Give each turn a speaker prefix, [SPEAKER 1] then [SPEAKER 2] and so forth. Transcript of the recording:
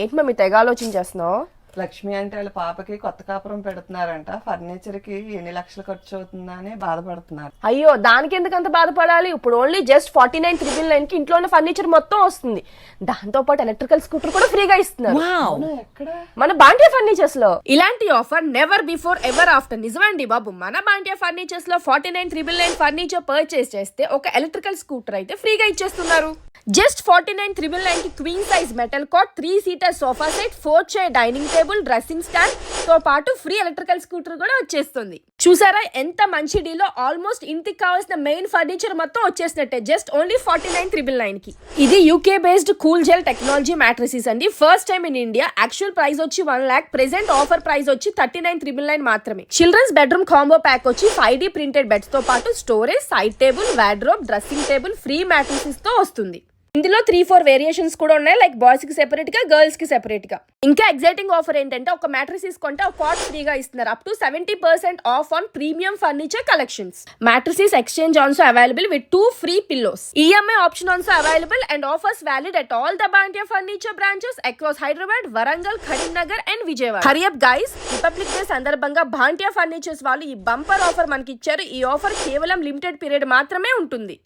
[SPEAKER 1] ఏంటి మమ్మీ తెగ ఆలోచించేస్తున్నావు?
[SPEAKER 2] లక్ష్మి అంటే వాళ్ళ పాపకి కొత్త కాపురం పెడుతున్నారంట, ఫర్నిచర్ కి ఎన్ని లక్షలు ఖర్చు అవుతుందా అని బాధపడుతున్నారు.
[SPEAKER 1] అయ్యో దానికి ఎందుకు అంత బాధపడాలి? ఇప్పుడు ఓన్లీ జస్ట్ 49,999 కి ఇంట్లో ఉన్న ఫర్నిచర్ మొత్తం వస్తుంది. దాంతో పాటు ఎలక్ట్రికల్ స్కూటర్ కూడా ఫ్రీగా ఇస్తున్నారు
[SPEAKER 2] ఎక్కడ?
[SPEAKER 1] మన బాంటియా ఫర్నిచర్స్ లో. ఇలాంటి offer never before ever after. నిజమండి బాబు, మన బాంటియా ఫర్నిచర్స్ లో 49,999 ఫర్నిచర్ పర్చేస్ చేస్తే ఒక ఎలక్ట్రికల్ స్కూటర్ అయితే ఫ్రీగా ఇచ్చేస్తున్నారు. జస్ట్ 49,999 కి queen size metal cot, 3 seater sofa set, 4 chair dining table, dressing stand తో పాటు ఫ్రీ ఎలక్ట్రికల్ స్కూటర్ కూడా వచ్చేస్తుంది. చూసారా ఎంత మంచి డీలో? ఆల్మోస్ట్ ఇంటికి కావాల్సిన మెయిన్ ఫర్నిచర్ మొత్తం వచ్చేసినట్టే జస్ట్ ఓన్లీ 49,999 కి. ఇది UK based cool gel technology mattresses అండి. First time in India. Actual price వచ్చి 1 lakh, ప్రెసెంట్ ఆఫర్ ప్రైస్ వచ్చి 39,999 మాత్రమే. చిల్డ్రన్స్ బెడ్రూమ్ కాంబో ప్యాక్ వచ్చి 5D ప్రింటెడ్ బెడ్స్ తో పాటు storage, side table, wardrobe, dressing table free mattresses తో వస్తుంది. ఇందులో 3-4 వేరియేషన్స్ కూడా ఉన్నాయి, లైక్ బాయ్స్ కి సెపరేట్ గా, గర్ల్స్ కి సెపరేట్ గా. ఇంకా ఎగ్జైటింగ్ ఆఫర్ ఏంటంటే ఒక మ్యాట్రెస్ తీసుకుంటే ఒక కాట్ ఫ్రీగా ఇస్తున్నారు. Up to 70% of on premium furniture collections. Mattresses exchange also available with 2 free pillows. EMI option also available and offers valid at all the Bantia Furniture branches across Hyderabad, Warangal, Karimnagar and Vijayawada. Hurry up guys, republic day సందర్భంగా భాంటియా furnitures వాళ్ళు ఈ bumper offer మనకి ఇచ్చారు. ఈ offer కేవలం limited period మాత్రమే ఉంటుంది.